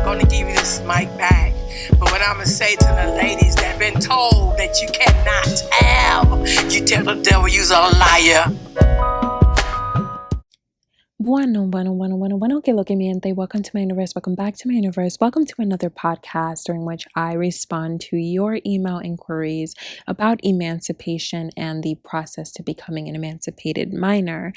going to give you this mic back. But what I'm going to say to the ladies that been told that you cannot have, you tell the devil you's a liar. Bueno, que lo que miente. Welcome to my universe. Welcome back to my universe. Welcome to another podcast during which I respond to your email inquiries about emancipation and the process to becoming an emancipated minor.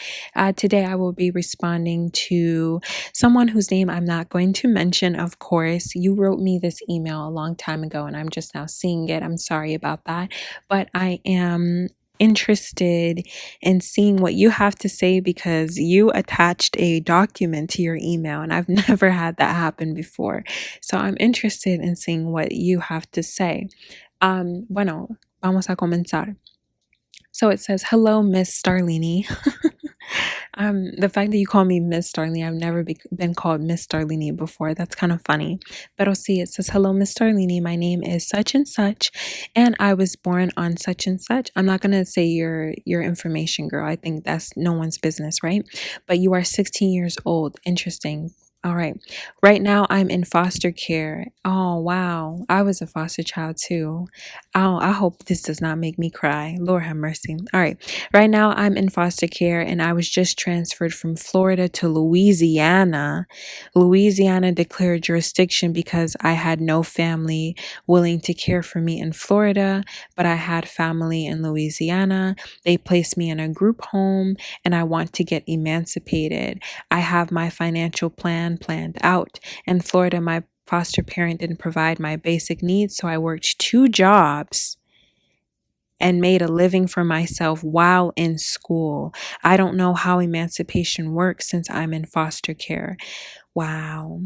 Today, I will be responding to someone whose name I'm not going to mention, of course. You wrote me this email a long time ago, and I'm just now seeing it. I'm sorry about that, but I am interested in seeing what you have to say because you attached a document to your email and I've never had that happen before. So I'm interested in seeing what you have to say. Bueno, vamos a comenzar. So it says, hello, Miss Starlini. The fact that you call me Miss Starlini, I've never been called Miss Starlini before. That's kind of funny. Pero sí, it says, hello, Miss Starlini. My name is such and such, and I was born on such and such. I'm not going to say your information, girl. I think that's no one's business, right? But you are 16 years old. Interesting. All right. Right now, I'm in foster care. Oh, wow. I was a foster child too. Oh, I hope this does not make me cry. Lord have mercy. All right. Right now, I'm in foster care and I was just transferred from Florida to Louisiana. Louisiana declared jurisdiction because I had no family willing to care for me in Florida, but I had family in Louisiana. They placed me in a group home and I want to get emancipated. I have my financial plan planned out. In Florida, my foster parent didn't provide my basic needs, so I worked 2 jobs and made a living for myself while in school. I don't know how emancipation works since I'm in foster care. Wow.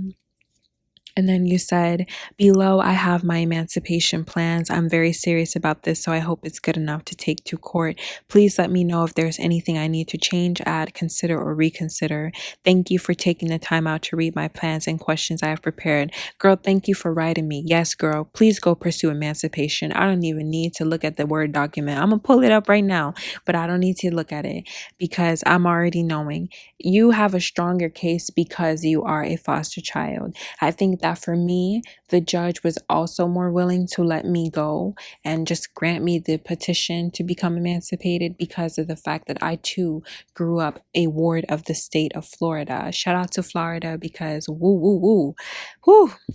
And then you said, below, I have my emancipation plans. I'm very serious about this, so I hope it's good enough to take to court. Please let me know if there's anything I need to change, add, consider, or reconsider. Thank you for taking the time out to read my plans and questions I have prepared. Girl, thank you for writing me. Yes, girl, please go pursue emancipation. I don't even need to look at the Word document. I'm going to pull it up right now, but I don't need to look at it because I'm already knowing. You have a stronger case because you are a foster child. I think that for me, the judge was also more willing to let me go and just grant me the petition to become emancipated because of the fact that I too grew up a ward of the state of Florida. Shout out to Florida because there's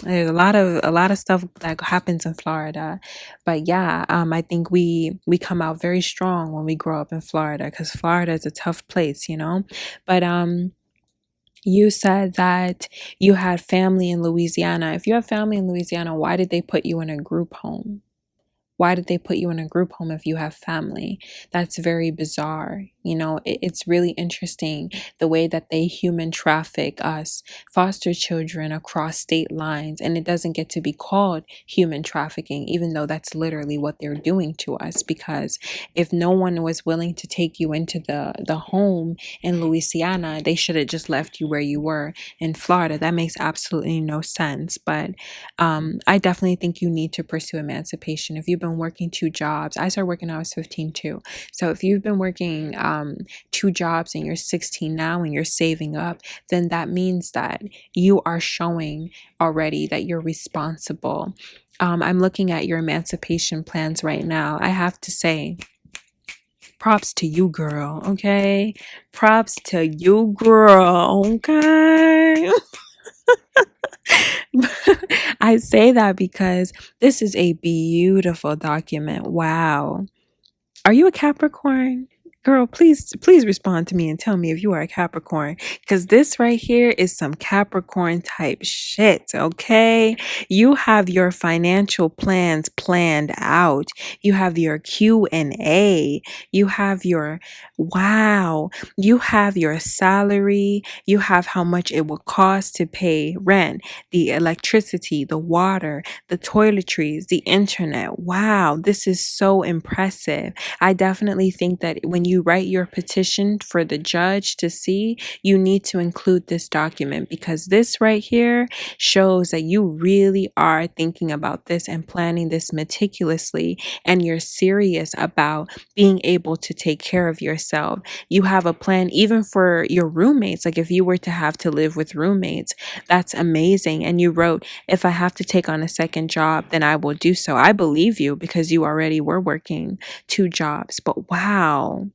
a lot of stuff that happens in Florida. But yeah, I think we come out very strong when we grow up in Florida because Florida is a tough place, you know. But you said that you had family in Louisiana. If you have family in Louisiana, why did they put you in a group home? Why did they put you in a group home if you have family? That's very bizarre. You know, it's really interesting the way that they human traffic us foster children across state lines. And it doesn't get to be called human trafficking, even though that's literally what they're doing to us. Because if no one was willing to take you into the home in Louisiana, they should have just left you where you were in Florida. That makes absolutely no sense. But I definitely think you need to pursue emancipation. If you've been working 2 jobs, I started working when I was 15 too. So if you've been working 2 jobs and you're 16 now and you're saving up, then that means that you are showing already that you're responsible. I'm looking at your emancipation plans right now. I have to say, props to you, girl, okay? Props to you, girl, okay? I say that because this is a beautiful document. Wow. Are you a Capricorn? Girl, please respond to me and tell me if you are a Capricorn, because this right here is some Capricorn type shit, okay? You have your financial plans planned out. You have your Q&A. You have your, wow, you have your salary. You have how much it will cost to pay rent, the electricity, the water, the toiletries, the internet. Wow, this is so impressive. I definitely think that when you you write your petition for the judge to see, you need to include this document, because this right here shows that you really are thinking about this and planning this meticulously, and you're serious about being able to take care of yourself. You have a plan even for your roommates. Like if you were to have to live with roommates, that's amazing. And you wrote, if I have to take on a second job, then I will do so. I believe you because you already were working 2 jobs. But wow,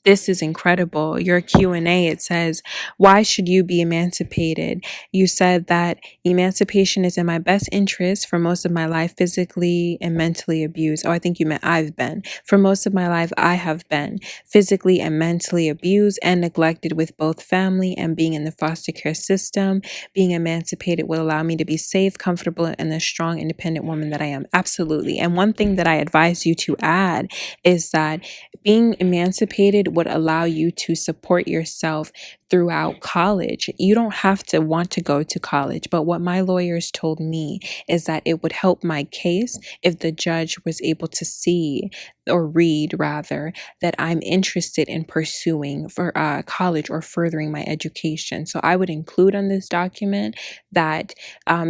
this is incredible. Your Q&A, it says, why should you be emancipated? You said that emancipation is in my best interest. For most of my life, physically and mentally abused. Oh, I think you meant I've been. For most of my life, I have been physically and mentally abused and neglected with both family and being in the foster care system. Being emancipated will allow me to be safe, comfortable, and the strong, independent woman that I am. Absolutely. And one thing that I advise you to add is that being emancipated would allow you to support yourself throughout college. You don't have to want to go to college, but what my lawyers told me is that it would help my case if the judge was able to see, or read rather, that I'm interested in pursuing for college or furthering my education. So I would include on this document that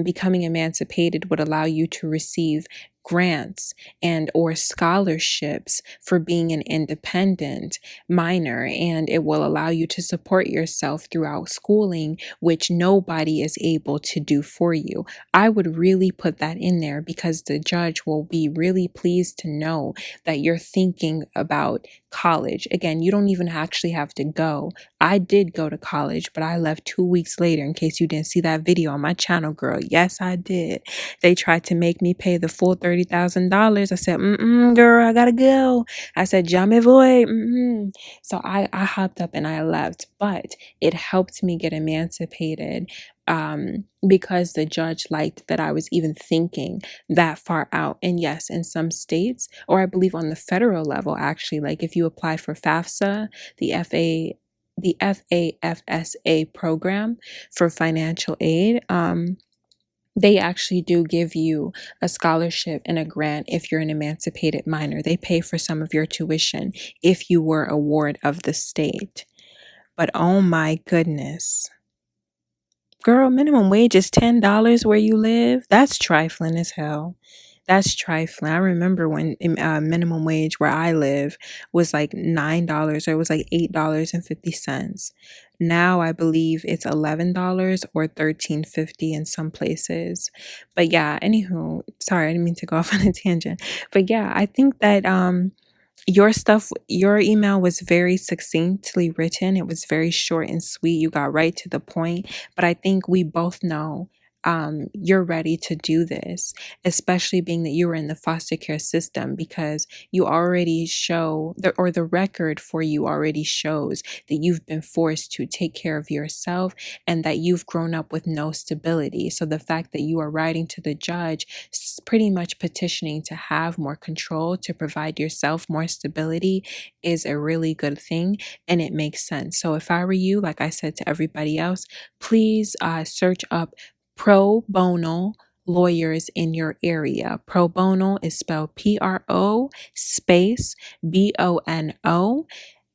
becoming emancipated would allow you to receive grants and or scholarships for being an independent minor, and it will allow you to support yourself throughout schooling, which nobody is able to do for you. I would really put that in there because the judge will be really pleased to know that you're thinking about college. Again, you don't even actually have to go. I did go to college, but I left 2 weeks later, in case you didn't see that video on my channel, girl. Yes, I did. They tried to make me pay the full $30,000. I said, girl, I gotta go. I said, jamais voy. So I hopped up and I left, but it helped me get emancipated because the judge liked that I was even thinking that far out. And yes, in some states, or I believe on the federal level, actually, like if you apply for FAFSA, the FAFSA program for financial aid, they actually do give you a scholarship and a grant if you're an emancipated minor. They pay for some of your tuition if you were a ward of the state. But oh my goodness. Girl, minimum wage is $10 where you live. That's trifling as hell. That's trifling. I remember when minimum wage where I live was like $9, or it was like $8.50. Now I believe it's $11 or $13.50 in some places. But yeah, anywho, sorry, I didn't mean to go off on a tangent. But yeah, I think that your email was very succinctly written. It was very short and sweet. You got right to the point. But I think we both know you're ready to do this, especially being that you were in the foster care system, because you already show the record for you already shows that you've been forced to take care of yourself and that you've grown up with no stability. So the fact that you are writing to the judge, pretty much petitioning to have more control, to provide yourself more stability, is a really good thing, and it makes sense. So if I were you, like I said to everybody else, please search up pro bono lawyers in your area. Pro bono is spelled PRO space BONO.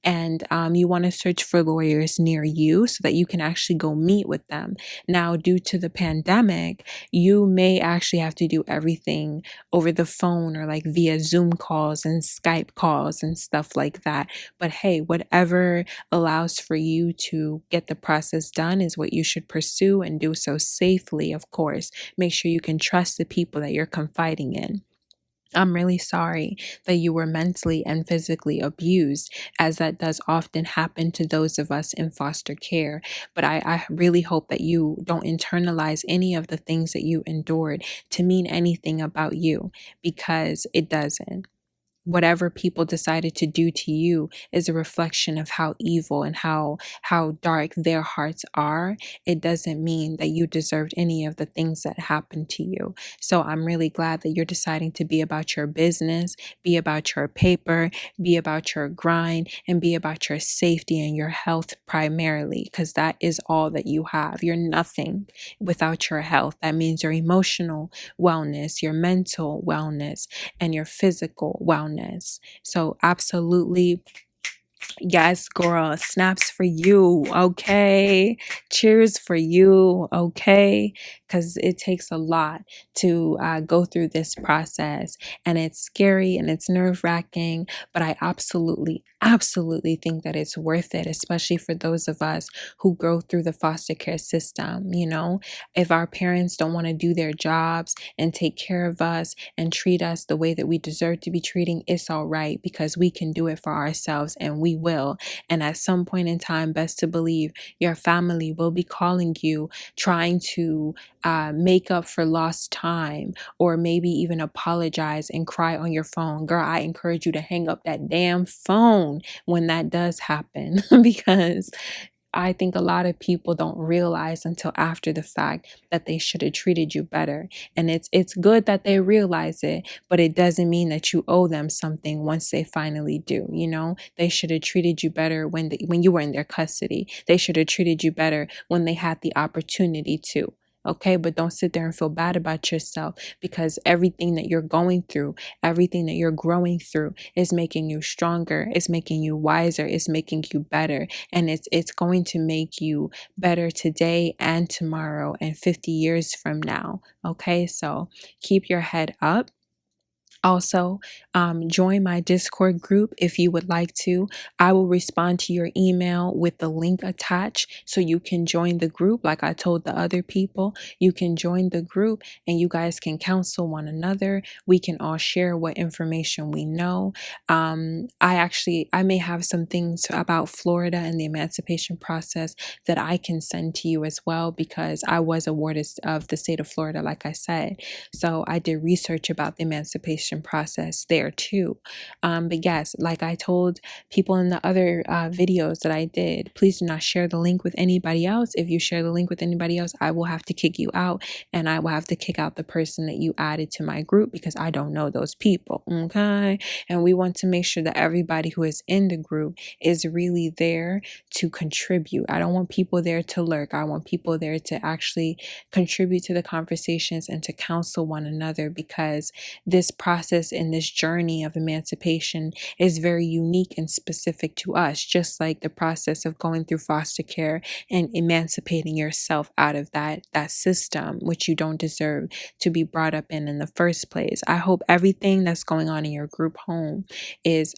And you want to search for lawyers near you so that you can actually go meet with them. Now, due to the pandemic, you may actually have to do everything over the phone or like via Zoom calls and Skype calls and stuff like that. But hey, whatever allows for you to get the process done is what you should pursue, and do so safely, of course. Make sure you can trust the people that you're confiding in. I'm really sorry that you were mentally and physically abused, as that does often happen to those of us in foster care. But I really hope that you don't internalize any of the things that you endured to mean anything about you, because it doesn't. Whatever people decided to do to you is a reflection of how evil and how dark their hearts are. It doesn't mean that you deserved any of the things that happened to you. So I'm really glad that you're deciding to be about your business, be about your paper, be about your grind, and be about your safety and your health primarily, because that is all that you have. You're nothing without your health. That means your emotional wellness, your mental wellness, and your physical wellness. honest. So absolutely, yes, girl, snaps for you, okay? Cheers for you, okay? Because it takes a lot to go through this process, and it's scary and it's nerve-wracking, but I absolutely think that it's worth it, especially for those of us who go through the foster care system. You know, if our parents don't want to do their jobs and take care of us and treat us the way that we deserve to be treating, it's all right, because we can do it for ourselves, and we will. And at some point in time, best to believe, your family will be calling you, trying to make up for lost time, or maybe even apologize and cry on your phone. Girl, I encourage you to hang up that damn phone when that does happen, because I think a lot of people don't realize until after the fact that they should have treated you better. And it's good that they realize it, but it doesn't mean that you owe them something once they finally do. You know, they should have treated you better when you were in their custody. They should have treated you better when they had the opportunity to. Okay, but don't sit there and feel bad about yourself, because everything that you're going through, everything that you're growing through is making you stronger, it's making you wiser, it's making you better. And it's going to make you better today and tomorrow and 50 years from now. Okay, so keep your head up. Also, join my Discord group if you would like to. I will respond to your email with the link attached so you can join the group. Like I told the other people, you can join the group and you guys can counsel one another. We can all share what information we know. I may have some things about Florida and the emancipation process that I can send to you as well, because I was a ward of the state of Florida, like I said. So I did research about the emancipation process there too. But yes, like I told people in the other videos that I did, please do not share the link with anybody else. If you share the link with anybody else, I will have to kick you out, and I will have to kick out the person that you added to my group, because I don't know those people. Okay. And we want to make sure that everybody who is in the group is really there to contribute. I don't want people there to lurk. I want people there to actually contribute to the conversations and to counsel one another, because this process and this journey of emancipation is very unique and specific to us, just like the process of going through foster care and emancipating yourself out of that system which you don't deserve to be brought up in the first place. I hope everything that's going on in your group home is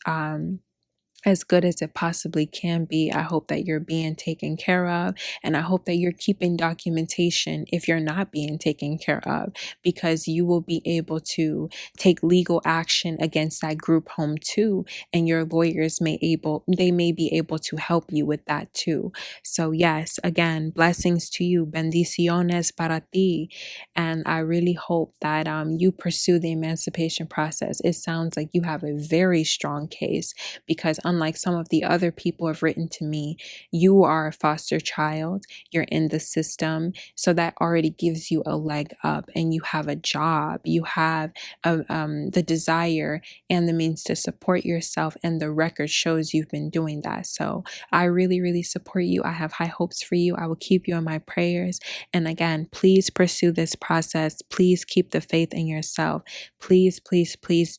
as good as it possibly can be. I hope that you're being taken care of, and I hope that you're keeping documentation if you're not being taken care of, because you will be able to take legal action against that group home too, and your lawyers may be able to help you with that too. So yes, again, blessings to you, bendiciones para ti, and I really hope that you pursue the emancipation process. It sounds like you have a very strong case, because unlike some of the other people have written to me, you are a foster child, you're in the system, so that already gives you a leg up, and you have a job, you have the desire and the means to support yourself, and the record shows you've been doing that. So I really support you. I have high hopes for you. I will keep you in my prayers. And again, please pursue this process. Please keep the faith in yourself. Please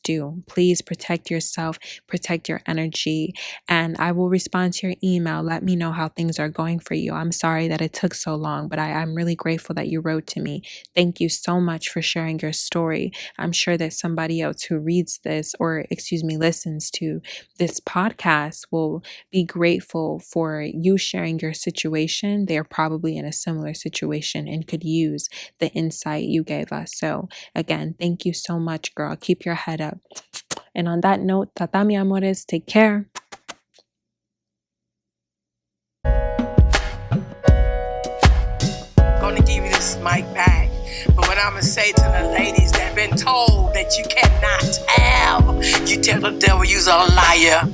do. Please protect yourself, protect your energy, and I will respond to your email. Let me know how things are going for you. I'm sorry that it took so long, but I'm really grateful that you wrote to me. Thank you so much for sharing your story. I'm sure that somebody else who reads this, or listens to this podcast, will be grateful for you sharing your situation. They're probably in a similar situation and could use the insight you gave us. So again, thank you so much, girl. Keep your head up. And on that note, tatami amores, take care. Gonna give you this mic back, but what I'ma say to the ladies that been told that you cannot have, you tell the devil you's a liar.